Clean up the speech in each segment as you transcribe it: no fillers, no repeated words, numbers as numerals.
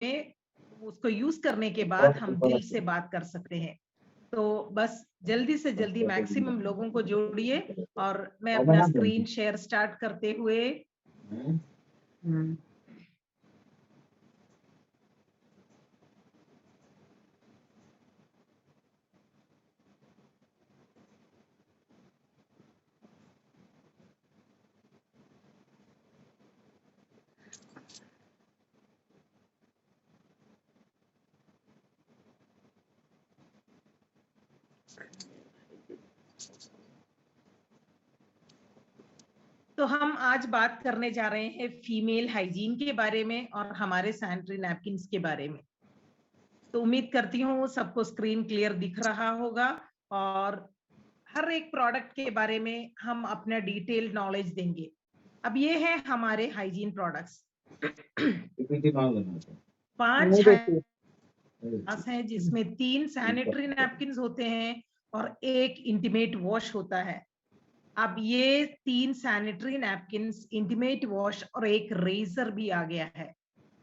में उसको यूज करने के बाद हम दिल से बात कर सकते हैं। तो बस जल्दी से जल्दी मैक्सिमम लोगों को जोड़िए और मैं अपना स्क्रीन शेयर स्टार्ट करते हुए तो हम आज बात करने जा रहे हैं फीमेल हाइजीन के बारे में और हमारे सैनिटरी नैपकिन्स के बारे में। तो उम्मीद करती हूँ सबको स्क्रीन क्लियर दिख रहा होगा और हर एक प्रोडक्ट के बारे में हम अपना डिटेल नॉलेज देंगे। अब ये है हमारे हाइजीन प्रोडक्ट्स। 5 हैं जिसमें 3 सैनिटरी नैपकिन्स होते हैं और 1 इंटीमेट वॉश होता है। अब ये 3 सैनिटरी नैपकिन्स, इंटीमेट वॉश और 1 रेजर भी आ गया है।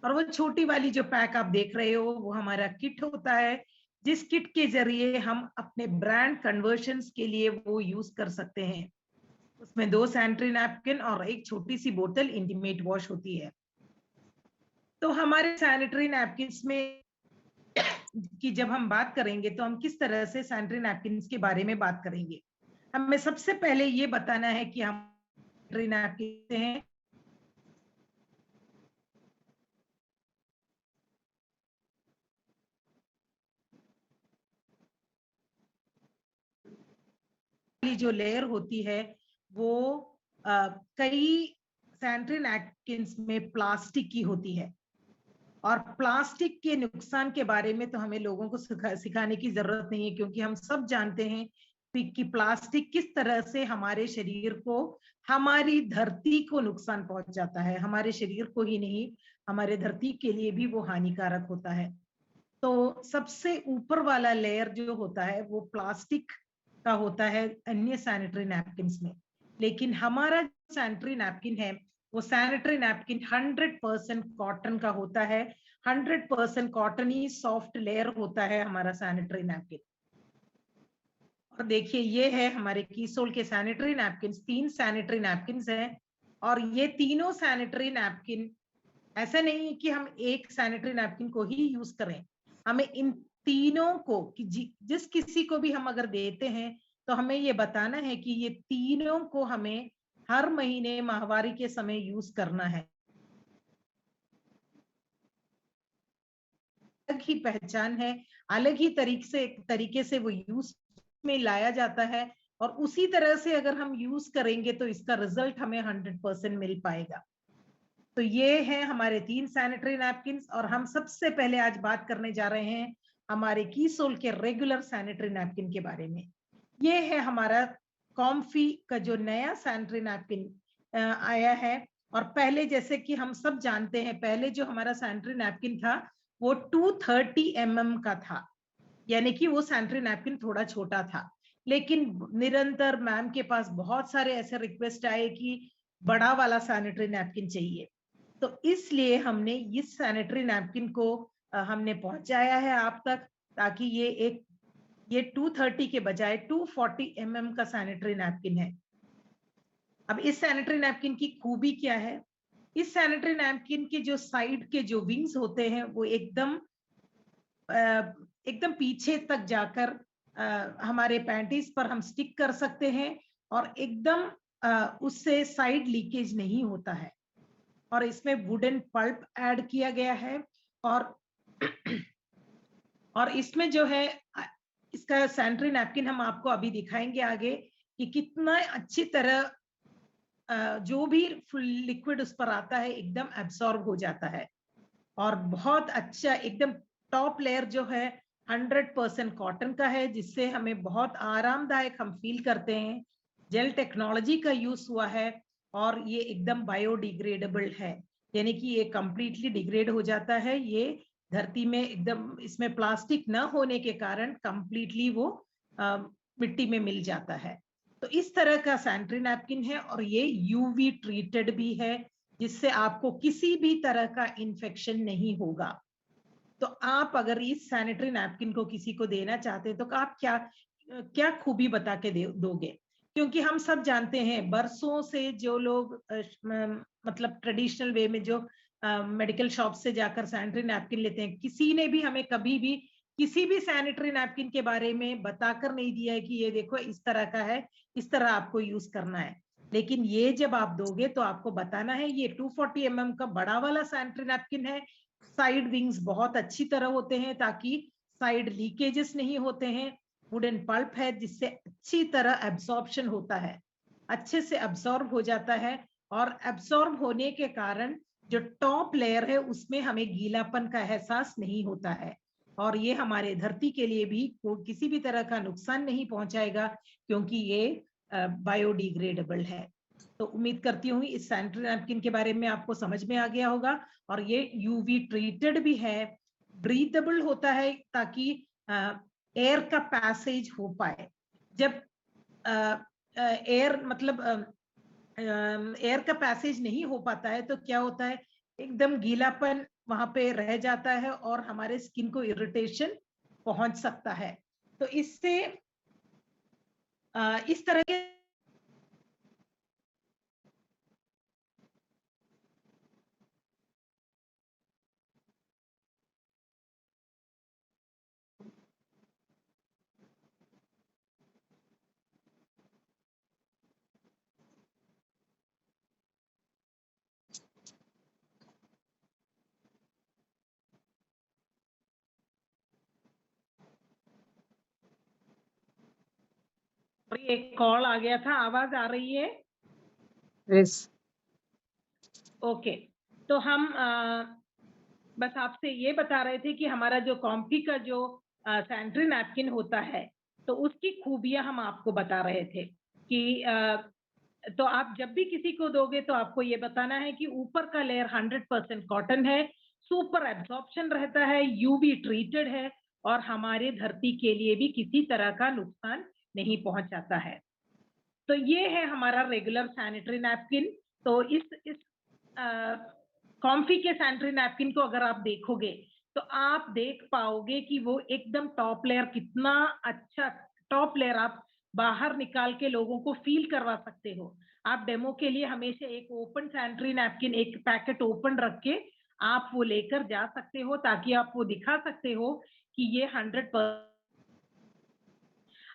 और वो छोटी वाली जो पैक आप देख रहे हो वो हमारा किट होता है, जिस किट के जरिए हम अपने ब्रांड कन्वर्शंस के लिए वो यूज कर सकते हैं। उसमें 2 सैनिटरी नैपकिन और 1 छोटी सी बोतल इंटीमेट वॉश होती है। तो हमारे सैनिटरी नैपकिन्स में की जब हम बात करेंगे तो हम किस तरह से सैनिटरी नैपकिन्स के बारे में बात करेंगे। हमें सबसे पहले ये बताना है कि हम सैनिटरी नैपकिन हैं। जो लेयर होती है वो कई सैनिटरी नैपकिन्स में प्लास्टिक की होती है और प्लास्टिक के नुकसान के बारे में तो हमें लोगों को सिखाने की जरूरत नहीं है, क्योंकि हम सब जानते हैं कि प्लास्टिक किस तरह से हमारे शरीर को, हमारी धरती को नुकसान पहुंचाता है। हमारे शरीर को ही नहीं, हमारे धरती के लिए भी वो हानिकारक होता है। तो सबसे ऊपर वाला लेयर जो होता है वो प्लास्टिक का होता है अन्य सैनिटरी नैपकिन्स में, लेकिन हमारा सैनिटरी नैपकिन है वो सैनिटरी नैपकिन 100% कॉटन का होता है। 100% कॉटन ही सॉफ्ट लेयर होता है हमारा सैनिटरी नैपकिन। और देखिए ये है हमारे कीसोल के सैनिटरी नैपकिन। 3 सैनिटरी नैपकिन हैं और ये तीनों सैनिटरी नैपकिन, ऐसा नहीं है कि हम एक सैनिटरी नैपकिन को ही यूज करें, हमें इन तीनों को कि जिस किसी को भी हम अगर देते हैं तो हमें ये बताना है कि ये तीनों को हमें हर महीने माहवारी के समय यूज करना है। अलग ही पहचान है, अलग ही तरीके से वो यूज में लाया जाता है और उसी तरह से अगर हम यूज करेंगे तो इसका रिजल्ट हमें 100% मिल पाएगा। तो ये है हमारे 3 सैनिटरी नैपकिन्स और हम सबसे पहले आज बात करने जा रहे हैं हमारे कीसोल के रेगुलर सैनिटरी नैपकिन के बारे में। ये है हमारा कॉम्फी का जो नया सैनिटरी नैपकिन आया है। और पहले जैसे कि हम सब जानते हैं, पहले जो हमारा सैनिटरी नैपकिन था वो 230 mm का था, यानी कि वो सैनिटरी नैपकिन थोड़ा छोटा था। लेकिन निरंतर मैम के पास बहुत सारे ऐसे रिक्वेस्ट आए कि बड़ा वाला सैनिटरी नैपकिन चाहिए, तो इसलिए हमने इस सैनिटरी नैपकिन को हमने पहुंचाया है आप तक, ताकि ये 230 के बजाय 240 mm का सैनिटरी नैपकिन है। अब इस सैनिटरी नैपकिन की खूबी क्या है? इस सैनिटरी नैपकिन के जो साइड के जो विंग्स होते हैं वो एकदम पीछे तक जाकर हमारे पैंटीज पर हम स्टिक कर सकते हैं और एकदम उससे साइड लीकेज नहीं होता है। और इसमें वुडन पल्प ऐड किया गया है और इसमें जो है इसका सैनिटरी नैपकिन हम आपको अभी दिखाएंगे आगे कि कितना अच्छी तरह जो भी लिक्विड उस पर आता है एकदम एब्सॉर्ब हो जाता है और बहुत अच्छा एकदम टॉप लेयर जो है 100% कॉटन का है, जिससे हमें बहुत आरामदायक हम फील करते हैं। जेल टेक्नोलॉजी का यूज हुआ है और ये एकदम बायोडिग्रेडेबल है, यानी कि ये कंप्लीटली डिग्रेड हो जाता है। ये धरती में एकदम, इसमें प्लास्टिक न होने के कारण कंप्लीटली वो मिट्टी में मिल जाता है। तो इस तरह का सैनिटरी नैपकिन है और ये यूवी ट्रीटेड भी है, जिससे आपको किसी भी तरह का इन्फेक्शन नहीं होगा। तो आप अगर इस सैनिटरी नैपकिन को किसी को देना चाहते हैं तो आप क्या क्या खूबी बता के दोगे? क्योंकि हम सब जानते हैं बरसों से जो लोग मतलब ट्रेडिशनल वे में जो मेडिकल शॉप से जाकर सैनिटरी नैपकिन लेते हैं, किसी ने भी हमें कभी भी किसी भी सैनिटरी नैपकिन के बारे में बताकर नहीं दिया है कि ये देखो इस तरह का है, इस तरह आपको यूज करना है। लेकिन ये जब आप दोगे तो आपको बताना है ये 240 का बड़ा वाला सैनिटरी नैपकिन है। साइड विंग्स बहुत अच्छी तरह होते हैं ताकि साइड लीकेजेस नहीं होते हैं। वुडन पल्प है जिससे अच्छी तरह एब्सॉर्प्शन होता है, अच्छे से एब्सॉर्ब हो जाता है। और एब्सॉर्ब होने के कारण जो टॉप लेयर है उसमें हमें गीलापन का एहसास नहीं होता है। और ये हमारे धरती के लिए भी किसी भी तरह का नुकसान नहीं पहुंचाएगा क्योंकि ये बायोडिग्रेडेबल है। तो उम्मीद करती हूँ इस सैनिटरी नैपकिन के बारे में आपको समझ में आ गया होगा। और ये यूवी ट्रीटेड भी है, ब्रीथेबल होता है ताकि एयर का पैसेज हो पाए। जब एयर मतलब एयर का पैसेज नहीं हो पाता है तो क्या होता है, एकदम गीलापन वहां पे रह जाता है और हमारे स्किन को इरिटेशन पहुंच सकता है। तो इससे इस तरह के एक कॉल आ गया था, आवाज आ रही है? यस। ओके। तो हम बस आपसे ये बता रहे थे कि हमारा जो कॉम्फी का जो सैनिटरी नैपकिन होता है तो उसकी खूबियां हम आपको बता रहे थे कि तो आप जब भी किसी को दोगे तो आपको ये बताना है कि ऊपर का लेयर 100% कॉटन है, सुपर एब्जॉर्प्शन रहता है, यूवी ट्रीटेड है और हमारे धरती के लिए भी किसी तरह का नुकसान नहीं पहुंचाता है। तो ये है हमारा रेगुलर सैनिटरी नैपकिन। तो इस कॉम्फी के सैनिटरी नैपकिन को अगर आप देखोगे तो आप देख पाओगे कि वो एकदम टॉप लेयर कितना अच्छा, टॉप लेयर आप बाहर निकाल के लोगों को फील करवा सकते हो। आप डेमो के लिए हमेशा एक ओपन सैनिटरी नैपकिन, एक पैकेट ओपन रख के आप वो लेकर जा सकते हो ताकि आप वो दिखा सकते हो कि ये 100%।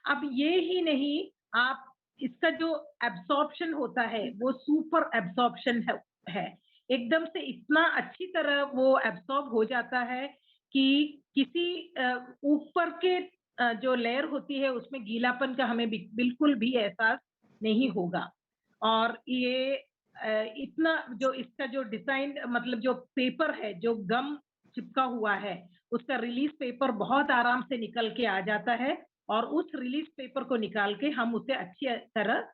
अब ये ही नहीं, आप इसका जो एब्सॉर्प्शन होता है वो सुपर एब्सॉर्प्शन है। एकदम से इतना अच्छी तरह वो एब्सॉर्ब हो जाता है कि किसी ऊपर के जो लेयर होती है उसमें गीलापन का हमें बिल्कुल भी एहसास नहीं होगा। और ये इतना जो इसका जो डिजाइन मतलब जो पेपर है जो गम चिपका हुआ है उसका रिलीज पेपर बहुत आराम से निकल के आ जाता है और उस रिलीज पेपर को निकाल के हम उसे अच्छी तरह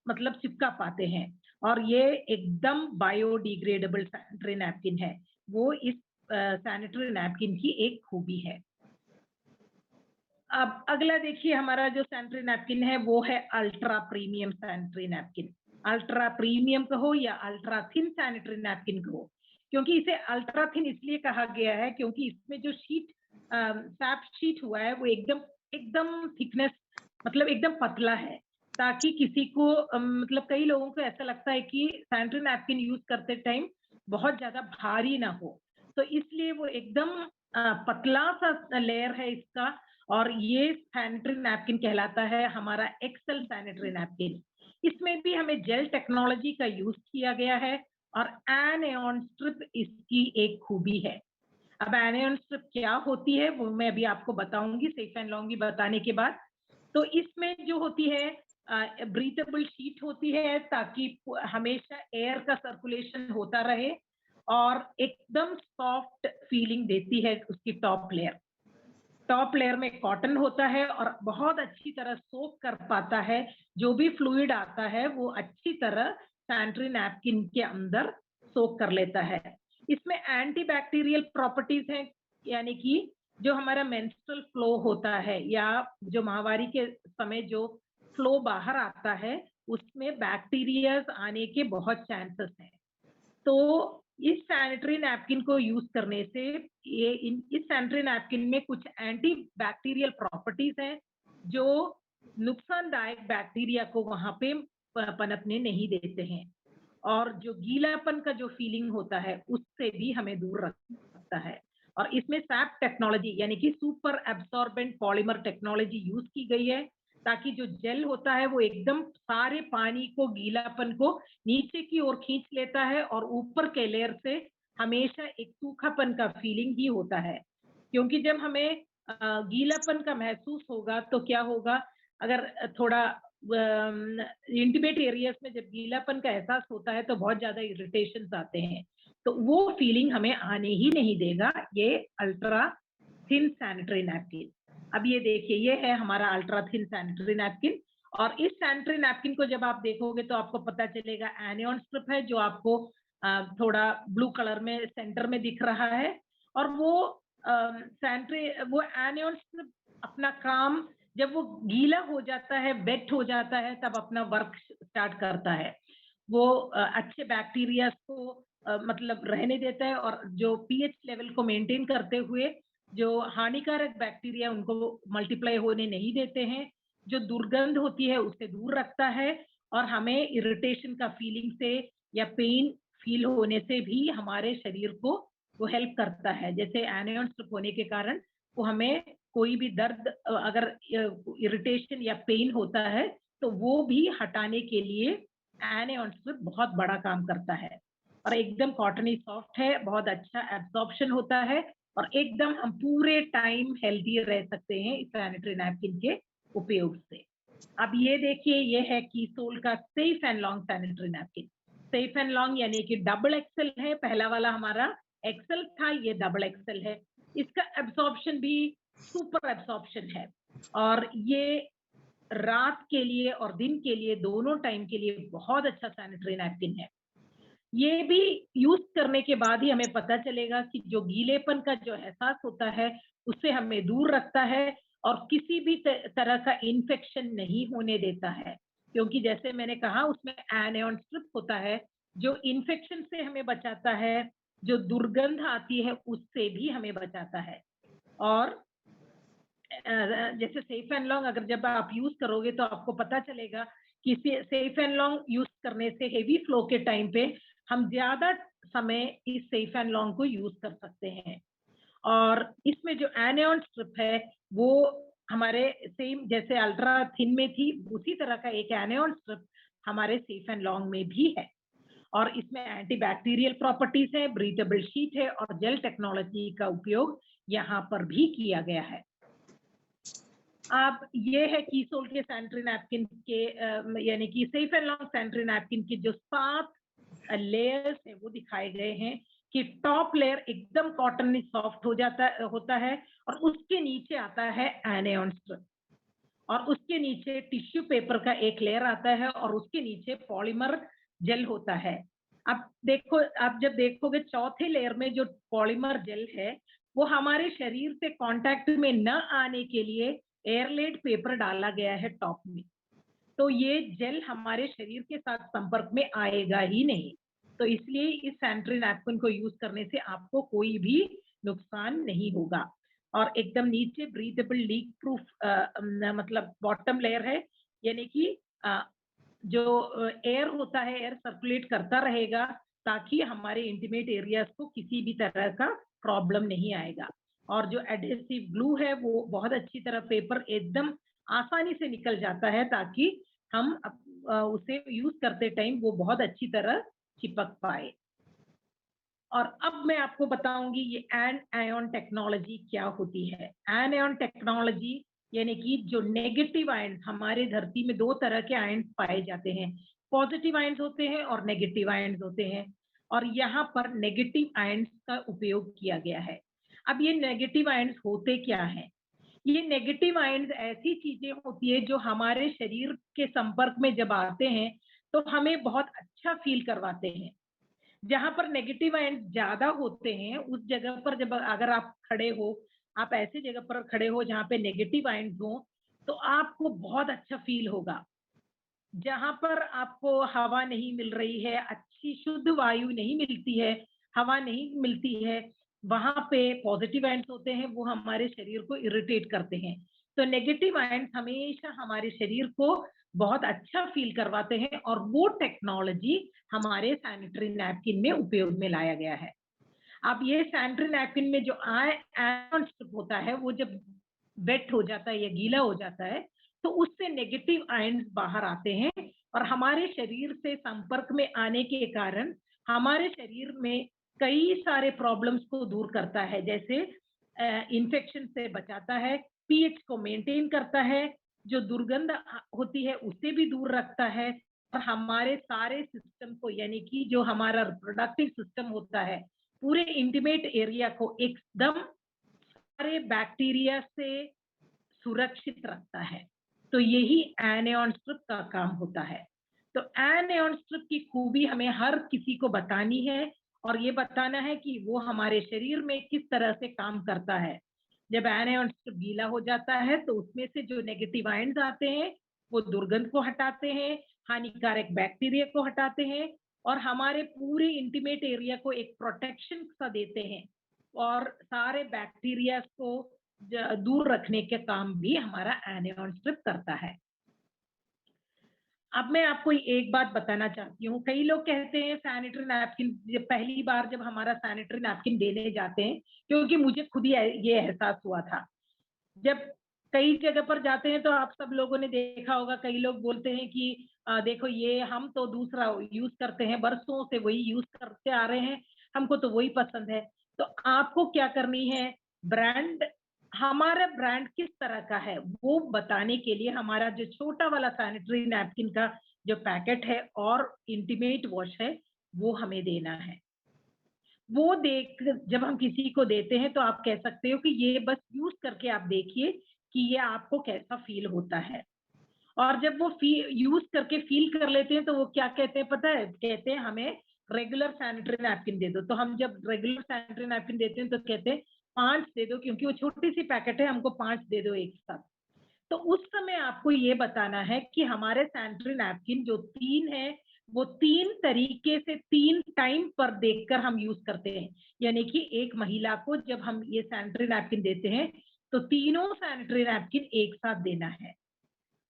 मतलब चिपका पाते हैं। और ये एकदम बायोडिग्रेडेबल सैनिटरी नैपकिन है, वो इस सैनिटरी नैपकिन की एक खूबी है। अब अगला देखिए हमारा जो सैनिटरी नैपकिन है वो है ultra premium sanitary napkin. Ultra premium कहो या अल्ट्रा थिन सैनिटरी नैपकिन कहो, क्योंकि इसे अल्ट्रा थिन इसलिए कहा गया है क्योंकि इसमें जो शीट सैप शीट हुआ है वो एकदम एकदम थिकनेस मतलब एकदम पतला है ताकि किसी को मतलब कई लोगों को ऐसा लगता है कि सैनिटरी नैपकिन यूज करते टाइम बहुत ज्यादा भारी ना हो, तो इसलिए वो एकदम पतला सा लेयर है इसका। और ये सैनिटरी नैपकिन कहलाता है हमारा एक्सेल सैनिटरी नैपकिन। इसमें भी हमें जेल टेक्नोलॉजी का यूज किया गया है और एनायॉन स्ट्रिप इसकी एक खूबी है। अब एनायॉन स्ट्रिप क्या होती है वो मैं अभी आपको बताऊंगी सेफ एंड लॉन्गी बताने के बाद। तो इसमें जो होती है ब्रीथेबल शीट होती है ताकि हमेशा एयर का सर्कुलेशन होता रहे और एकदम सॉफ्ट फीलिंग देती है उसकी टॉप लेयर। टॉप लेयर में कॉटन होता है और बहुत अच्छी तरह सोक कर पाता है, जो भी फ्लूइड आता है वो अच्छी तरह सैनिटरी नैपकिन के अंदर सोक कर लेता है। इसमें एंटी बैक्टीरियल प्रॉपर्टीज हैं, यानी कि जो हमारा मेंस्ट्रुअल फ्लो होता है या जो माहवारी के समय जो फ्लो बाहर आता है उसमें बैक्टीरियाज आने के बहुत चांसेस हैं। तो इस सैनिटरी नैपकिन को यूज करने से इस सैनिटरी नैपकिन में कुछ एंटी बैक्टीरियल प्रॉपर्टीज हैं जो नुकसानदायक बैक्टीरिया को वहां पे पनपने नहीं देते हैं, और जो गीलापन का जो फीलिंग होता है उससे भी हमें दूर रखता है। और इसमें सैप टेक्नोलॉजी यानी कि super absorbent polymer technology use की गई है, ताकि जो जेल होता है वो एकदम सारे पानी को, गीलापन को नीचे की ओर खींच लेता है, और ऊपर के लेयर से हमेशा एक सूखापन का फीलिंग ही होता है। क्योंकि जब हमें गीलापन का महसूस होगा तो क्या होगा, अगर थोड़ा इंटीमेट एरियाज में जब गीलापन का एहसास होता है तो बहुत ज्यादा इरिटेशंस आते हैं, तो वो फीलिंग हमें आने ही नहीं देगा ये अल्ट्रा थिन सैनिटरी नैपकिन। अब ये देखिए, ये है हमारा अल्ट्रा थिन सैनिटरी नैपकिन। और इस सैनिटरी नैपकिन को जब आप देखोगे तो आपको पता चलेगा एनियन स्ट्रिप है जो आपको थोड़ा ब्लू कलर में सेंटर में दिख रहा है, और वो सैनिटरी वो एनियन स्ट्रिप अपना काम, जब वो गीला हो जाता है, वेट हो जाता है, तब अपना वर्क स्टार्ट करता है। वो अच्छे बैक्टीरिया को मतलब रहने देता है, और जो पीएच लेवल को मेंटेन करते हुए जो हानिकारक बैक्टीरिया उनको मल्टीप्लाई होने नहीं देते हैं, जो दुर्गंध होती है उससे दूर रखता है, और हमें इरिटेशन का फीलिंग से या पेन फील होने से भी हमारे शरीर को वो हेल्प करता है। जैसे एनियन स्ट्रिप होने के कारण वो हमें कोई भी दर्द, अगर इरिटेशन या पेन होता है तो वो भी हटाने के लिए एनियन स्ट्रिप बहुत बड़ा काम करता है। और एकदम कॉटनी सॉफ्ट है, बहुत अच्छा एब्जॉर्प्शन होता है, और एकदम हम पूरे टाइम हेल्दी रह सकते हैं इस सैनिटरी नैपकिन के उपयोग से। अब ये देखिए, ये है कीसोल का safe and long sanitary napkin. Safe and long यानी कि डबल एक्सेल है, पहला वाला हमारा एक्सेल था, ये डबल एक्सेल है। इसका एब्सॉर्प्शन भी सुपर एब्सॉर्प्शन है, और ये रात के लिए और दिन के लिए दोनों टाइम के लिए बहुत अच्छा सैनिटरी नैपकिन है। ये भी यूज करने के बाद ही हमें पता चलेगा कि जो गीलेपन का जो एहसास होता है उससे हमें दूर रखता है, और किसी भी तरह का इन्फेक्शन नहीं होने देता है। क्योंकि जैसे मैंने कहा उसमें एनायन स्ट्रिप होता है जो इन्फेक्शन से हमें बचाता है, जो दुर्गंध आती है उससे भी हमें बचाता है। और जैसे सेफ एंड लॉन्ग अगर जब आप यूज करोगे तो आपको पता चलेगा कि सेफ एंड लॉन्ग यूज करने से हेवी फ्लो के टाइम पे हम ज्यादा समय इस सेफ एंड लॉन्ग को यूज कर सकते हैं। और इसमें जो एनियन स्ट्रिप है वो हमारे सेम जैसे अल्ट्रा थिन में थी उसी तरह का एक एनियन स्ट्रिप हमारे सेफ एंड लॉन्ग में भी है। और इसमें एंटी बैक्टीरियल प्रॉपर्टीज है, ब्रीथेबल शीट है, और जेल टेक्नोलॉजी का उपयोग यहाँ पर भी किया गया है। अब ये है कीसोल के सैनिटरी नैपकिन के यानी कि safe and long sanitary napkin के जो 7 लेयर्स है वो दिखाए गए हैं कि टॉप लेयर एकदम कॉटन सॉफ्ट होता है, और उसके नीचे आता है एनियन स्ट्रिप, और उसके नीचे टिश्यू पेपर का एक लेयर आता है, और उसके नीचे पॉलीमर जेल होता है। अब देखो, आप जब देखोगे चौथे लेयर में जो पॉलीमर जेल है वो हमारे शरीर से कांटेक्ट में न आने के लिए एयरलेट पेपर डाला गया है टॉप में, तो ये जेल हमारे शरीर के साथ संपर्क में आएगा ही नहीं। तो इसलिए इस सैनिटरी नैपकिन को यूज करने से आपको कोई भी नुकसान नहीं होगा। और एकदम नीचे ब्रीथेबल लीक प्रूफ मतलब बॉटम लेयर है, यानी कि जो एयर होता है एयर सर्कुलेट करता रहेगा ताकि हमारे इंटीमेट एरियाज को किसी भी तरह का प्रॉब्लम नहीं आएगा। और जो एडहेसिव ग्लू है वो बहुत अच्छी तरह पेपर एकदम आसानी से निकल जाता है, ताकि हम उसे यूज करते टाइम वो बहुत अच्छी तरह चिपक पाए। और अब मैं आपको बताऊंगी ये एन आयन टेक्नोलॉजी क्या होती है। एन आयन टेक्नोलॉजी यानी कि जो नेगेटिव आयन, हमारे धरती में 2 तरह के आयन पाए जाते हैं, पॉजिटिव आयन्स होते हैं और नेगेटिव आयन्स होते हैं, और यहाँ पर नेगेटिव आयन्स का उपयोग किया गया है। अब ये नेगेटिव आयन्स होते क्या हैं? ये नेगेटिव आयन्स ऐसी चीजें होती है जो हमारे शरीर के संपर्क में जब आते हैं तो हमें बहुत अच्छा फील करवाते हैं। जहाँ पर नेगेटिव आयन्स ज्यादा होते हैं उस जगह पर जब अगर आप खड़े हो, आप ऐसी जगह पर खड़े हो जहाँ पे नेगेटिव आयन्स हो, तो आपको बहुत अच्छा फील होगा। जहाँ पर आपको हवा नहीं मिल रही है, अच्छी शुद्ध वायु नहीं मिलती है, हवा नहीं मिलती है, वहां पे पॉजिटिव आयंस होते हैं, वो हमारे शरीर को इरिटेट करते हैं। तो नेगेटिव आयंस हमेशा हमारे शरीर को बहुत अच्छा फील करवाते हैं, और वो टेक्नोलॉजी हमारे सैनिटरी नैपकिन में उपयोग में लाया गया है। अब ये सैनिटरी नैपकिन में जो आयरन स्ट्रिप होता है, वो जब वेट हो जाता है या गीला हो जाता है, तो उससे नेगेटिव आयंस बाहर आते हैं, और हमारे शरीर से संपर्क में आने के कारण हमारे शरीर में कई सारे प्रॉब्लम्स को दूर करता है, जैसे इन्फेक्शन से बचाता है, पीएच को मेंटेन करता है, जो दुर्गंध होती है उसे भी दूर रखता है, और हमारे सारे सिस्टम को, यानी कि जो हमारा रिप्रोडक्टिव सिस्टम होता है, पूरे इंटीमेट एरिया को एकदम सारे बैक्टीरिया से सुरक्षित रखता है। तो यही एनेऑन स्ट्रिप का काम होता है। तो एनेऑन स्ट्रिप की खूबी हमें हर किसी को बतानी है, और ये बताना है कि वो हमारे शरीर में किस तरह से काम करता है। जब एनेऑन स्ट्रिप गीला हो जाता है, तो उसमें से जो नेगेटिव आयंस आते हैं, वो दुर्गंध को हटाते हैं, हानिकारक बैक्टीरिया को हटाते हैं, और हमारे पूरे इंटीमेट एरिया को एक प्रोटेक्शन सा देते हैं, और सारे बैक्टीरिया को दूर रखने के काम भी हमारा एनियन स्ट्रिप करता है। अब मैं आपको एक बात बताना चाहती हूँ, कई लोग कहते हैं सैनिटरी नैपकिन, जब पहली बार जब हमारा सैनिटरी नैपकिन देने जाते हैं, क्योंकि मुझे खुद ही ये एहसास हुआ था, जब कई जगह पर जाते हैं तो आप सब लोगों ने देखा होगा, कई लोग बोलते हैं कि देखो ये हम तो दूसरा यूज करते हैं, बरसों से वही यूज करते आ रहे हैं, हमको तो वही पसंद है। तो आपको क्या करनी है, ब्रांड, हमारा ब्रांड किस तरह का है वो बताने के लिए हमारा जो छोटा वाला सैनिटरी नैपकिन का जो पैकेट है और इंटीमेट वॉश है, वो हमें देना है। वो देख, जब हम किसी को देते हैं तो आप कह सकते हो कि ये बस यूज करके आप देखिए कि ये आपको कैसा फील होता है। और जब वो यूज करके फील कर लेते हैं, तो वो क्या कहते हैं पता है, कहते हैं हमें रेगुलर सैनिटरी नैपकिन दे दो। तो हम जब रेगुलर सैनिटरी नैपकिन देते हैं तो कहते हैं 5 दे दो, क्योंकि वो छोटी सी पैकेट है, हमको 5 दे दो एक साथ। तो उस समय आपको ये बताना है कि हमारे सैनिटरी नैपकिन जो 3 है, वो 3 तरीके से 3 टाइम पर देखकर हम यूज करते हैं। यानी कि एक महिला को जब हम ये सैनिटरी नैपकिन देते हैं, तो तीनों सैनिटरी नैपकिन एक साथ देना है।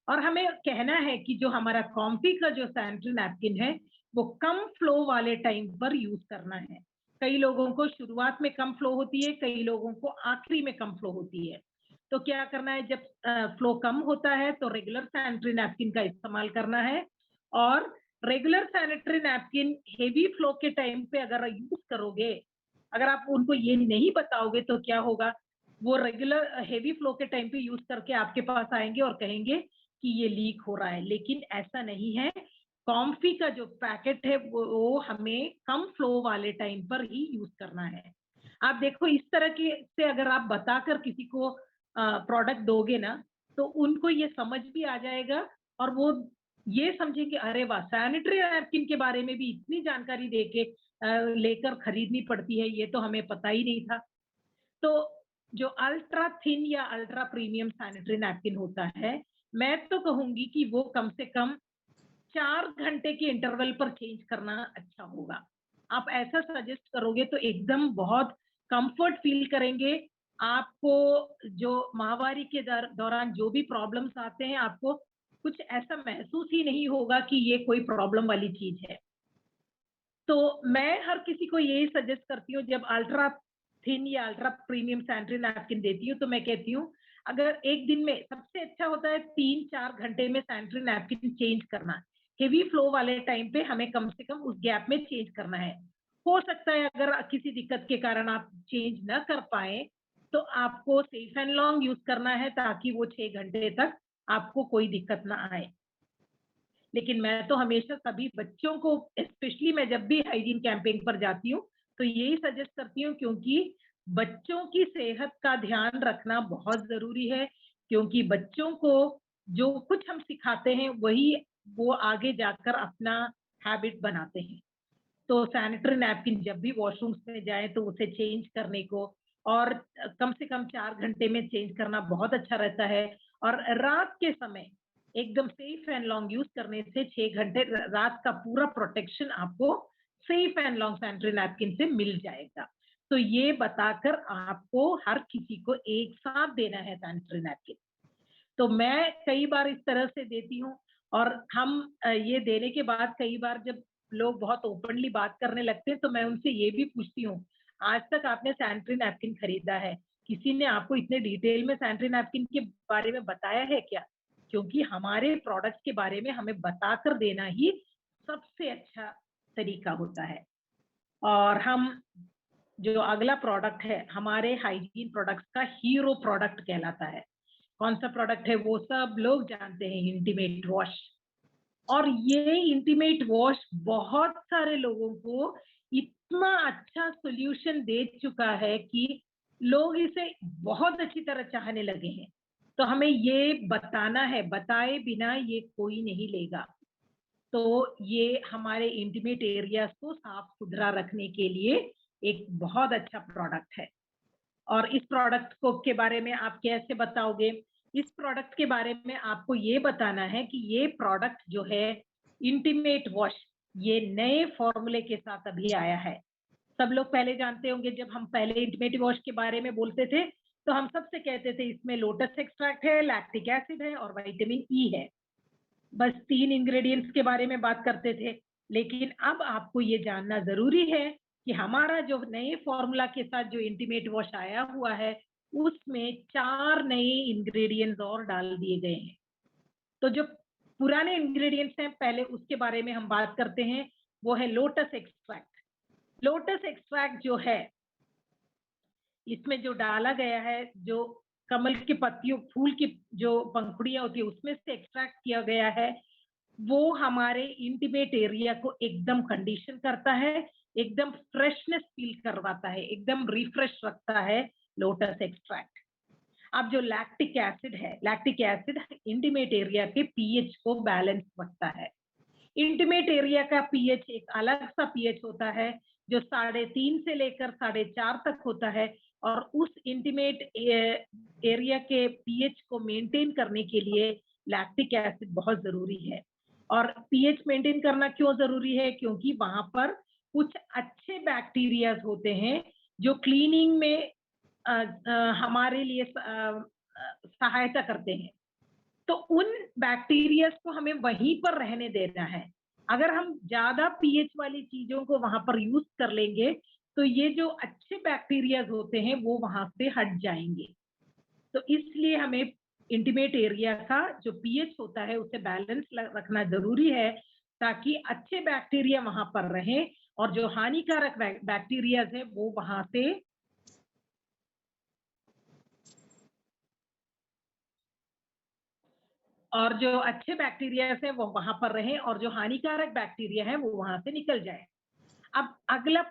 और हमें कहना है कि जो हमारा कॉम्फी का जो सैनिटरी नैपकिन है, वो कम फ्लो वाले टाइम पर यूज करना है। कई लोगों को शुरुआत में कम फ्लो होती है, कई लोगों को आखिरी में कम फ्लो होती है। तो क्या करना है, जब फ्लो कम होता है तो रेगुलर सैनिटरी नैपकिन का इस्तेमाल करना है, और regular sanitary napkin heavy flow के टाइम पे अगर यूज करोगे, अगर आप उनको ये नहीं बताओगे तो क्या होगा, वो रेगुलर हेवी फ्लो के टाइम पे यूज करके आपके पास आएंगे और कहेंगे कि ये लीक हो रहा है, लेकिन ऐसा नहीं है। कॉम्फी का जो पैकेट है वो हमें कम फ्लो वाले टाइम पर ही यूज करना है। आप देखो, इस तरह के से अगर आप बताकर किसी को प्रोडक्ट दोगे ना, तो उनको ये समझ भी आ जाएगा, और वो ये समझेंगे अरे वाह, सैनिटरी नैपकिन के बारे में भी इतनी जानकारी देके लेकर खरीदनी पड़ती है, ये तो हमें पता ही नहीं था। तो जो अल्ट्रा थिन या अल्ट्रा प्रीमियम सैनिटरी नैपकिन होता है, मैं तो कहूंगी कि वो कम से कम 4 घंटे के इंटरवल पर चेंज करना अच्छा होगा। आप ऐसा सजेस्ट करोगे तो एकदम बहुत कंफर्ट फील करेंगे। आपको जो माहवारी के दौरान जो भी प्रॉब्लम्स आते हैं, आपको कुछ ऐसा महसूस ही नहीं होगा कि ये कोई प्रॉब्लम वाली चीज है। तो मैं हर किसी को यही सजेस्ट करती हूँ, जब अल्ट्रा थिन या अल्ट्रा प्रीमियम सैनिटरी नैपकिन देती हूँ, तो मैं कहती हूँ अगर एक दिन में सबसे अच्छा होता है 3-4 घंटे में सैनिटरी नैपकिन चेंज करना। हेवी फ्लो वाले टाइम पे हमें कम से कम उस गैप में चेंज करना है। हो सकता है अगर किसी दिक्कत के कारण आप चेंज ना कर पाए, तो आपको सेफ एंड लॉन्ग यूज करना है, ताकि वो 6 घंटे तक आपको कोई दिक्कत ना आए। लेकिन मैं तो हमेशा सभी बच्चों को, स्पेशली मैं जब भी हाइजीन कैंपेन पर जाती हूँ, तो यही सजेस्ट करती हूँ, क्योंकि बच्चों की सेहत का ध्यान रखना बहुत ज़रूरी है, क्योंकि बच्चों को जो कुछ हम सिखाते हैं, वही वो आगे जाकर अपना हैबिट बनाते हैं। तो सैनिटरी नैपकिन जब भी वॉशरूम्स में जाएँ तो उसे चेंज करने को, और कम से कम 4 घंटे में चेंज करना बहुत अच्छा रहता है। और रात के समय एकदम सेफ एंड लॉन्ग यूज़ करने से 6 घंटे रात का पूरा प्रोटेक्शन आपको safe and long sanitary napkin से मिल जाएगा। तो ये बताकर आपको हर किसी को एक साथ देना है सैनिटरी नैपकिन। तो मैं कई बार इस तरह से देती हूँ और हम ये देने के बाद कई बार जब लोग बहुत ओपनली बात करने लगते हैं तो मैं उनसे ये भी पूछती हूँ, आज तक आपने सैनिटरी नैपकिन खरीदा है? किसी ने आपको इतने डिटेल में सैनिटरी नैपकिन के बारे में बताया है क्या? क्योंकि हमारे प्रोडक्ट्स के बारे में हमें बताकर देना ही सबसे अच्छा तरीका होता है। और हम जो अगला प्रोडक्ट है, हमारे हाइजीन प्रोडक्ट्स का हीरो प्रोडक्ट कहलाता है। कौन सा प्रोडक्ट है वो सब लोग जानते हैं, इंटीमेट वॉश। और ये इंटीमेट वॉश बहुत सारे लोगों को इतना अच्छा सॉल्यूशन दे चुका है कि लोग इसे बहुत अच्छी तरह चाहने लगे हैं। तो हमें ये बताना है, बताए बिना ये कोई नहीं लेगा। तो ये हमारे इंटीमेट एरियाज को साफ सुथरा रखने के लिए एक बहुत अच्छा प्रोडक्ट है। और इस प्रोडक्ट को के बारे में आप कैसे बताओगे? इस प्रोडक्ट के बारे में आपको ये बताना है कि ये प्रोडक्ट जो है इंटीमेट वॉश, ये नए फॉर्मूले के साथ अभी आया है। सब लोग पहले जानते होंगे, जब हम पहले इंटीमेट वॉश के बारे में बोलते थे तो हम सबसे कहते थे इसमें लोटस एक्सट्रैक्ट है, लैक्टिक एसिड है और विटामिन ई है। बस 3 इंग्रेडिएंट्स के बारे में बात करते थे। लेकिन अब आपको ये जानना ज़रूरी है कि हमारा जो नए फ़ॉर्मूला के साथ जो इंटीमेट वॉश आया हुआ है, उसमें 4 नए इंग्रेडिएंट्स और डाल दिए गए हैं। तो जो पुराने इंग्रेडिएंट्स हैं, पहले उसके बारे में हम बात करते हैं, वो है लोटस एक्सट्रैक्ट। लोटस एक्सट्रैक्ट जो है, इसमें जो डाला गया है, जो कमल की पत्तियों, फूल की जो पंखुड़ियाँ होती है, उसमें से एक्सट्रैक्ट किया गया है, वो हमारे इंटीमेट एरिया को एकदम कंडीशन करता है, एकदम फ्रेशनेस फील करवाता है, एकदम रिफ्रेश रखता है लोटस एक्सट्रैक्ट। अब जो लैक्टिक एसिड इंटीमेट एरिया के पीएच को बैलेंस रखता है। इंटीमेट एरिया का पीएच एक अलग सा पीएच होता है जो 3.5 से लेकर 4.5 तक होता है। और उस इंटीमेट एरिया के पीएच को मेंटेन करने के लिए लैक्टिक एसिड बहुत जरूरी है। और पीएच मेंटेन करना क्यों जरूरी है? क्योंकि वहां पर कुछ अच्छे बैक्टीरियाज होते हैं जो क्लीनिंग में हमारे लिए सहायता करते हैं। तो उन बैक्टीरियाज को हमें वहीं पर रहने देना है। अगर हम ज्यादा पीएच वाली चीजों को वहां पर यूज कर लेंगे तो ये जो अच्छे बैक्टीरियाज होते हैं वो वहां से हट जाएंगे। तो इसलिए हमें इंटीमेट एरिया का जो पीएच होता है उसे बैलेंस रखना जरूरी है, ताकि अच्छे बैक्टीरिया वहां पर रहें और जो हानिकारक बैक्टीरियाज है वो वहां से और जो अच्छे बैक्टीरिया है वो वहां पर रहें और जो हानिकारक बैक्टीरिया है वो वहां से निकल जाए। अब अगला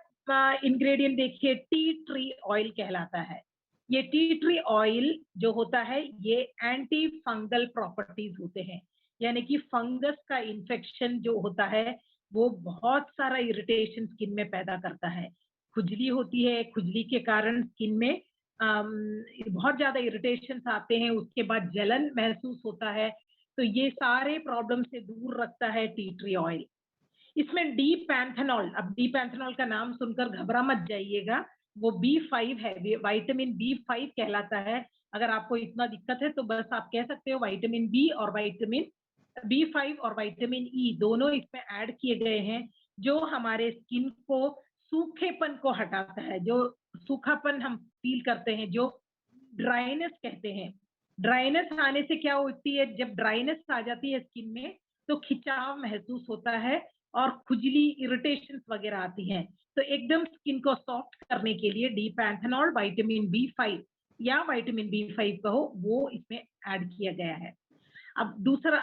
इंग्रेडिएंट देखिए, टी ट्री ऑयल कहलाता है। ये टी ट्री ऑयल जो होता है ये एंटी फंगल प्रॉपर्टीज होते हैं, यानी कि फंगस का इन्फेक्शन जो होता है वो बहुत सारा इरिटेशन स्किन में पैदा करता है। खुजली होती है, खुजली के कारण स्किन में बहुत ज्यादा इरिटेशन आते हैं, उसके बाद जलन महसूस होता है। तो ये सारे प्रॉब्लम से दूर रखता है टी ट्री ऑयल। इसमें डी पैंथेनॉल, अब डी पैंथेनॉल का नाम सुनकर घबरा मत जाइएगा, वो बी5 है, विटामिन बी5 कहलाता है। अगर आपको इतना दिक्कत है तो बस आप कह सकते हो विटामिन बी, और विटामिन बी5 और विटामिन ई दोनों इसमें ऐड किए गए हैं, जो हमारे स्किन को सूखेपन को हटाता है। जो सूखापन हम फील करते हैं, जो ड्राइनेस कहते हैं, ड्राइनेस आने से क्या होती है, जब ड्राइनेस आ जाती है स्किन में तो खिंचाव महसूस होता है और खुजली, इरिटेशन वगैरह आती हैं। तो एकदम स्किन को सॉफ्ट करने के लिए डी पैंथेनॉल, विटामिन बी5 या विटामिन बी5 कहो, वो इसमें ऐड किया गया है। अब दूसरा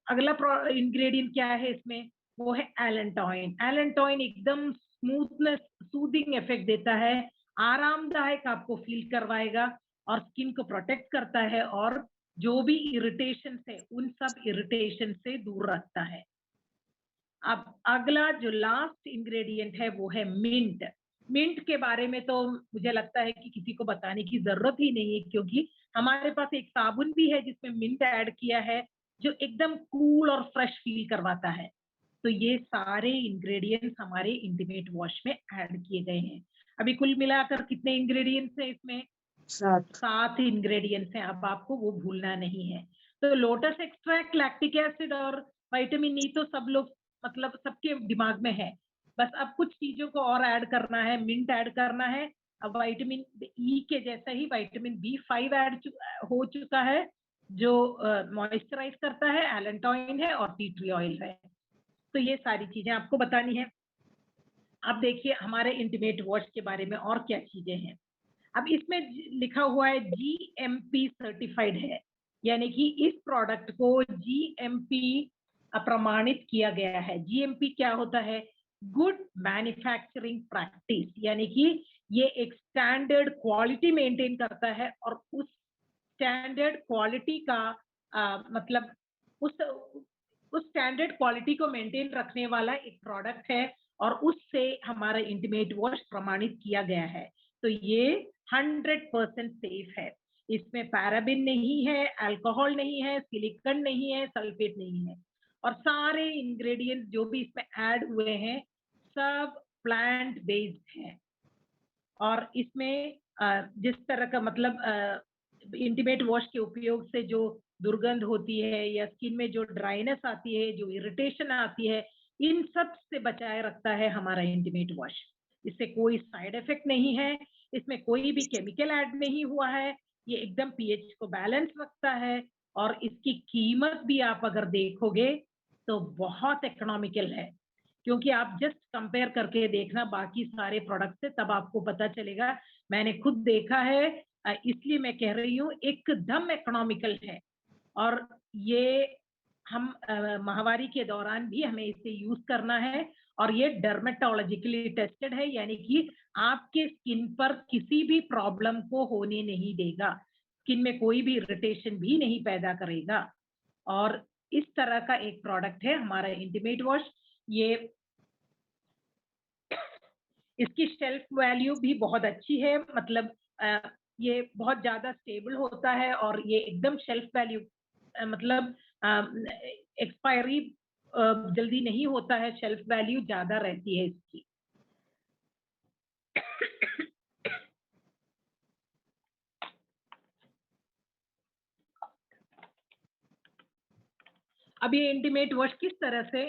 अगला इंग्रेडिएंट क्या है इसमें, वो है एलेंटोइन। एलेंटोइन एकदम स्मूथनेस, सूदिंग इफेक्ट देता है, आरामदायक आपको फील करवाएगा और स्किन को प्रोटेक्ट करता है और जो भी इरिटेशन है उन सब इरिटेशन से दूर रखता है। अब अगला जो लास्ट इंग्रेडिएंट है वो है मिंट। मिंट के बारे में तो मुझे लगता है कि किसी को बताने की जरूरत ही नहीं है, क्योंकि हमारे पास एक साबुन भी है जिसमें मिंट ऐड किया है, जो एकदम कूल और फ्रेश फील करवाता है। तो ये सारे इंग्रेडिएंट्स हमारे इंटीमेट वॉश में ऐड किए गए हैं। अभी कुल मिलाकर कितने इंग्रेडिएंट्स हैं इसमें? 7 7 इंग्रेडिएंट्स हैं, अब आपको वो भूलना नहीं है। तो लोटस एक्सट्रैक्ट, लैक्टिक एसिड और विटामिन ई तो सब लोग मतलब सबके दिमाग में है। बस अब कुछ चीजों को और ऐड करना है, मिंट ऐड करना है। अब विटामिन ई के जैसा ही विटामिन बी5 हो चुका है, जो मॉइस्चराइज करता है, एलेंटोइन है और टी ट्री ऑयल है। तो ये सारी चीजें आपको बतानी है। अब देखिए हमारे इंटीमेट वॉश के बारे में और क्या चीजें हैं। अब इसमें लिखा हुआ है जीएमपी सर्टिफाइड है, यानी कि इस प्रोडक्ट को जीएमपी प्रमाणित किया गया है। जीएमपी क्या होता है? गुड मैन्युफैक्चरिंग प्रैक्टिस, यानी कि ये एक स्टैंडर्ड क्वालिटी मेंटेन करता है और उस स्टैंडर्ड क्वालिटी का मतलब उस उस स्टैंडर्ड क्वालिटी को मेंटेन रखने वाला एक प्रोडक्ट है और उससे हमारा इंटीमेट वॉश प्रमाणित किया गया है। तो ये 100% सेफ है। इसमें पैराबिन नहीं है, अल्कोहल नहीं है, सिलिकॉन नहीं है, सल्फेट नहीं है और सारे इंग्रेडिएंट्स जो भी इसमें ऐड हुए हैं सब प्लांट बेस्ड हैं। और इसमें जिस तरह का मतलब इंटीमेट वॉश के उपयोग से जो दुर्गंध होती है या स्किन में जो ड्राइनेस आती है, जो इरिटेशन आती है, इन सब से बचाए रखता है हमारा इंटीमेट वॉश। इससे कोई साइड इफेक्ट नहीं है, इसमें कोई भी केमिकल ऐड नहीं हुआ है, ये एकदम पीएच को बैलेंस रखता है और इसकी कीमत भी आप अगर देखोगे तो बहुत इकोनॉमिकल है। क्योंकि आप जस्ट कंपेयर करके देखना बाकी सारे प्रोडक्ट से, तब आपको पता चलेगा। मैंने खुद देखा है, इसलिए मैं कह रही हूँ एकदम इकोनॉमिकल है। और ये हम माहवारी के दौरान भी हमें इसे यूज करना है और ये डर्मेटोलॉजिकली टेस्टेड है, यानी कि आपके स्किन पर किसी भी प्रॉब्लम को होने नहीं देगा, स्किन में कोई भी इरिटेशन भी नहीं पैदा करेगा। और इस तरह का एक प्रोडक्ट है हमारा इंटीमेट वॉश। ये इसकी शेल्फ वैल्यू भी बहुत अच्छी है, मतलब ये बहुत ज्यादा स्टेबल होता है और ये एकदम शेल्फ वैल्यू मतलब एक्सपायरी जल्दी नहीं होता है, शेल्फ वैल्यू ज्यादा रहती है इसकी। अब ये इंटीमेट वॉश किस तरह से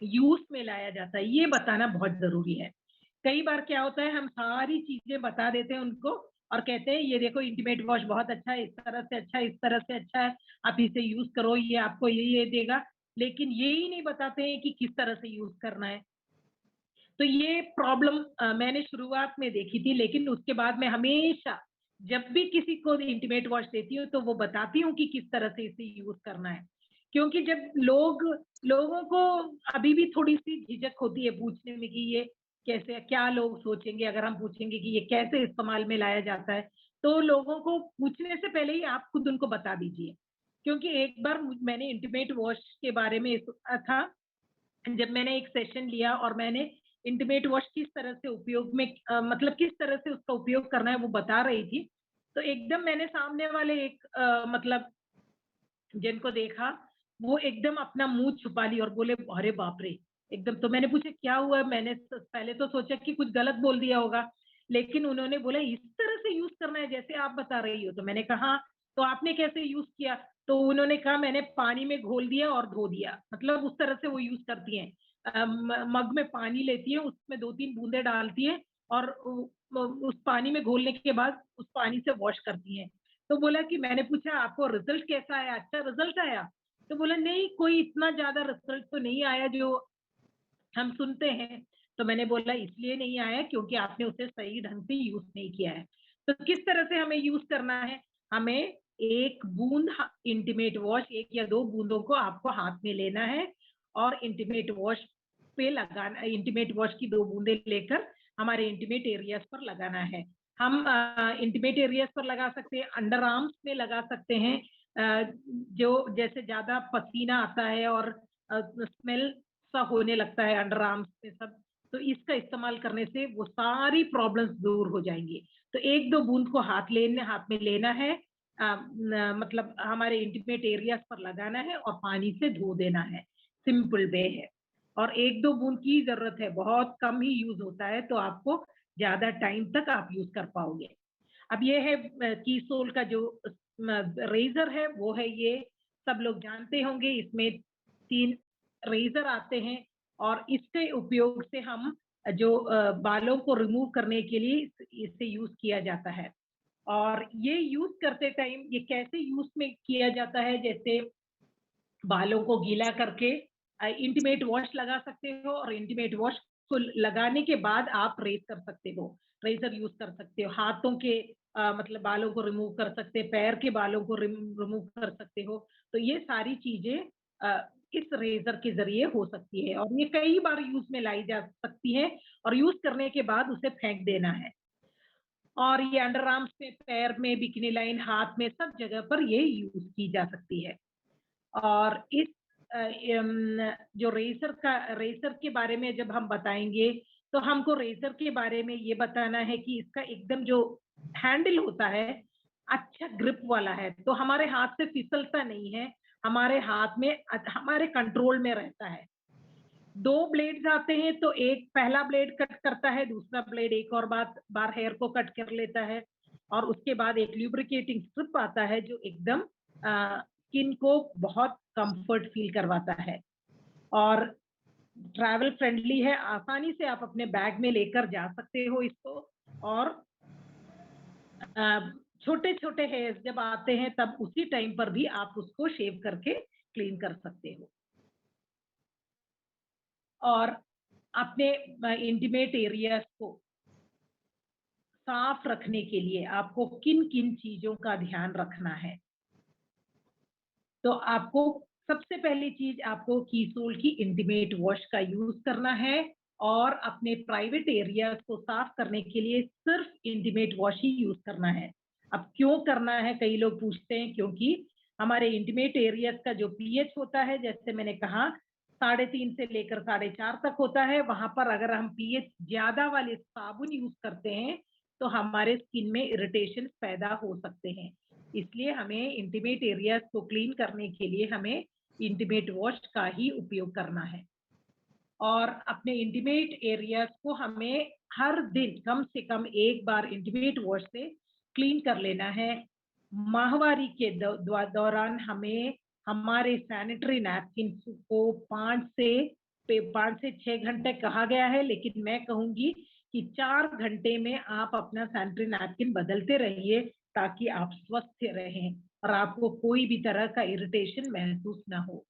यूज में लाया जाता है ये बताना बहुत जरूरी है। कई बार क्या होता है, हम सारी चीजें बता देते हैं उनको और कहते हैं ये देखो इंटीमेट वॉश बहुत अच्छा है, इस तरह से अच्छा है, इस तरह से अच्छा है, आप इसे यूज करो, ये आपको ये देगा, लेकिन ये ही नहीं बताते हैं कि किस तरह से यूज करना है। तो ये प्रॉब्लम मैंने शुरुआत में देखी थी, लेकिन उसके बाद मैं हमेशा जब भी किसी को इंटीमेट वॉश देती हूँ तो वो बताती हूँ कि किस तरह से इसे यूज करना है। क्योंकि जब लोगों को अभी भी थोड़ी सी झिझक होती है पूछने में कि ये कैसे, क्या लोग सोचेंगे अगर हम पूछेंगे कि ये कैसे इस्तेमाल में लाया जाता है। तो लोगों को पूछने से पहले ही आप खुद उनको बता दीजिए। क्योंकि एक बार मैंने इंटीमेट वॉश के बारे में सुना था, जब मैंने एक सेशन लिया और मैंने इंटीमेट वॉश किस तरह से उपयोग में मतलब किस तरह से उसका उपयोग करना है वो बता रही थी, तो एकदम मैंने सामने वाले एक मतलब जिनको देखा, वो एकदम अपना मुंह छुपा ली और बोले अरे बाप रे! एकदम। तो मैंने पूछा क्या हुआ? मैंने पहले तो सोचा कि कुछ गलत बोल दिया होगा, लेकिन उन्होंने बोला इस तरह से यूज करना है जैसे आप बता रही हो। तो मैंने कहा तो आपने कैसे यूज किया? तो उन्होंने कहा मैंने पानी में घोल दिया और धो दिया, मतलब उस तरह से वो यूज करती हैं। मग में पानी लेती है, उसमें 2-3 बूंदे डालती है और उस पानी में घोलने के बाद उस पानी से वॉश करती हैं। तो बोला कि मैंने पूछा आपको रिजल्ट कैसा आया? अच्छा रिजल्ट आया? तो बोला नहीं कोई इतना ज्यादा रिजल्ट तो नहीं आया जो हम सुनते हैं। तो मैंने बोला इसलिए नहीं आया क्योंकि आपने उसे सही ढंग से यूज नहीं किया है। तो किस तरह से हमें यूज करना है? हमें एक बूंद इंटीमेट वॉश, 1 या 2 बूंदों को आपको हाथ में लेना है और इंटीमेट वॉश पे लगाना। इंटीमेट वॉश की 2 बूंदे लेकर हमारे इंटीमेट एरियाज पर लगाना है। हम इंटीमेट एरियाज पर लगा सकते हैं, अंडर आर्म्स में लगा सकते हैं, जो जैसे ज्यादा पसीना आता है और स्मेल सा होने लगता है अंडर आर्म्स में सब, तो इसका इस्तेमाल करने से वो सारी प्रॉब्लम्स दूर हो जाएंगी। तो 1-2 बूंद को हाथ में लेना है, मतलब हमारे इंटीमेट एरियाज पर लगाना है और पानी से धो देना है। सिंपल वे है। और 1-2 बूंद की जरूरत है, बहुत कम ही यूज होता है, तो आपको ज्यादा टाइम तक आप यूज कर पाओगे। अब ये है कीसोल का जो रेजर है वो है ये, सब लोग जानते होंगे। इसमें 3 रेजर आते हैं और इसके उपयोग से हम जो बालों को रिमूव करने के लिए इसे यूज किया जाता है। और ये यूज करते टाइम ये कैसे यूज में किया जाता है, जैसे बालों को गीला करके इंटीमेट वॉश लगा सकते हो, और इंटीमेट वॉश को लगाने के बाद आप रेज कर सकते हो, रेजर यूज कर सकते हो, हाथों के मतलब बालों को रिमूव कर सकते हैं, पैर के बालों को रिमूव कर सकते हो। तो ये सारी चीजें इस रेजर के जरिए हो सकती है, और ये कई बार यूज में लाई जा सकती है, और यूज करने के बाद उसे फेंक देना है। और ये अंडर आर्म्स में, पैर में, बिकिनी लाइन, हाथ में, सब जगह पर ये यूज की जा सकती है। और इस जो रेसर के बारे में जब हम बताएंगे, तो हमको रेसर के बारे में ये बताना है कि इसका एकदम जो हैंडल होता है अच्छा ग्रिप वाला है, तो हमारे हाथ से फिसलता नहीं है, हमारे हाथ में हमारे कंट्रोल में रहता है। 2 ब्लेड्स आते हैं, तो एक पहला ब्लेड कट करता है, दूसरा ब्लेड एक और बार हेयर को कट कर लेता है, और उसके बाद एक ल्यूब्रिकेटिंग स्ट्रिप आता है जो एकदम स्किन को बहुत कंफर्ट फील करवाता है, और ट्रैवल फ्रेंडली है, आसानी से आप अपने बैग में लेकर जा सकते हो इसको। और छोटे छोटे हेयर्स जब आते हैं तब उसी टाइम पर भी आप उसको शेव करके क्लीन कर सकते हो। और अपने इंटीमेट एरियाज को साफ रखने के लिए आपको किन किन चीजों का ध्यान रखना है, तो आपको सबसे पहली चीज आपको कीसोल की इंटीमेट वॉश का यूज करना है, और अपने प्राइवेट एरियाज को साफ करने के लिए सिर्फ इंटीमेट वॉश ही यूज करना है। अब क्यों करना है, कई लोग पूछते हैं, क्योंकि हमारे इंटीमेट एरियाज का जो पीएच होता है, जैसे मैंने कहा 3.5 से लेकर 4.5 तक होता है, वहां पर अगर हम पीएच ज्यादा वाले साबुन यूज करते हैं तो हमारे स्किन में इरिटेशन पैदा हो सकते हैं। इसलिए हमें इंटीमेट एरियाज को क्लीन करने के लिए हमें इंटीमेट वॉश का ही उपयोग करना है। और अपने इंटीमेट एरियाज को हमें हर दिन कम से कम एक बार इंटीमेट वॉश से क्लीन कर लेना है। माहवारी के दौरान हमें हमारे सैनिटरी नैपकिन को 5 से 6 घंटे कहा गया है, लेकिन मैं कहूंगी कि 4 घंटे में आप अपना सैनिटरी नैपकिन बदलते रहिए, ताकि आप स्वस्थ रहें और आपको कोई भी तरह का इरिटेशन महसूस ना हो।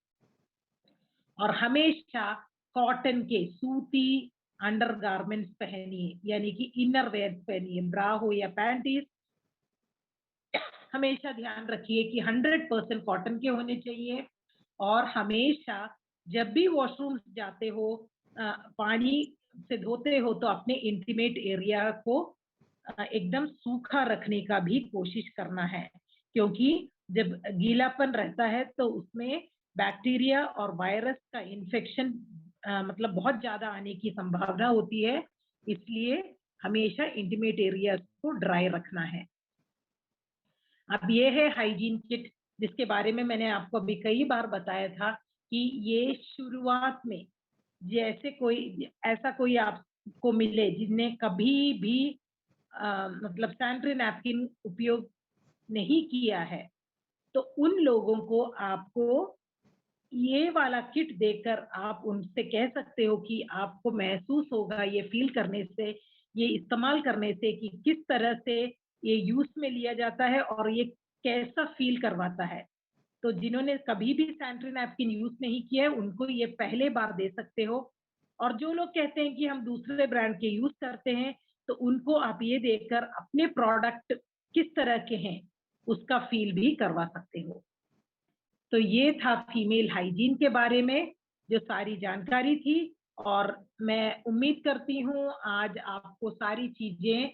और हमेशा कॉटन के सूती अंडरगारमेंट्स पहनिए, यानी कि इनर वेयर पहनिए, ब्रा हो या पैंटीज। हमेशा ध्यान रखिए कि 100% कॉटन के होने चाहिए। और हमेशा जब भी वॉशरूम जाते हो, पानी से धोते हो, तो अपने इंटीमेट एरिया को एकदम सूखा रखने का भी कोशिश करना है, क्योंकि जब गीलापन रहता है तो उसमें बैक्टीरिया और वायरस का इन्फेक्शन मतलब बहुत ज्यादा आने की संभावना होती है। इसलिए हमेशा इंटीमेट एरिया को ड्राई रखना है। अब ये है हाइजीन किट, जिसके बारे में मैंने आपको अभी कई बार बताया था कि ये शुरुआत में, जैसे ऐसा कोई आपको मिले जिसने कभी भी मतलब सैनिटरी नैपकिन उपयोग नहीं किया है, तो उन लोगों को आपको ये वाला किट देकर आप उनसे कह सकते हो कि आपको महसूस होगा ये फील करने से, ये इस्तेमाल करने से, कि किस तरह से ये यूज में लिया जाता है और ये कैसा फील करवाता है। तो जिन्होंने कभी भी सैनिटरी नैपकिन यूज नहीं किया है, उनको ये पहले बार दे सकते हो। और जो लोग कहते हैं कि हम दूसरे ब्रांड के यूज करते हैं, तो उनको आप ये देखकर अपने प्रोडक्ट किस तरह के हैं उसका फील भी करवा सकते हो। तो ये था फीमेल हाइजीन के बारे में जो सारी जानकारी थी, और मैं उम्मीद करती हूँ आज आपको सारी चीजें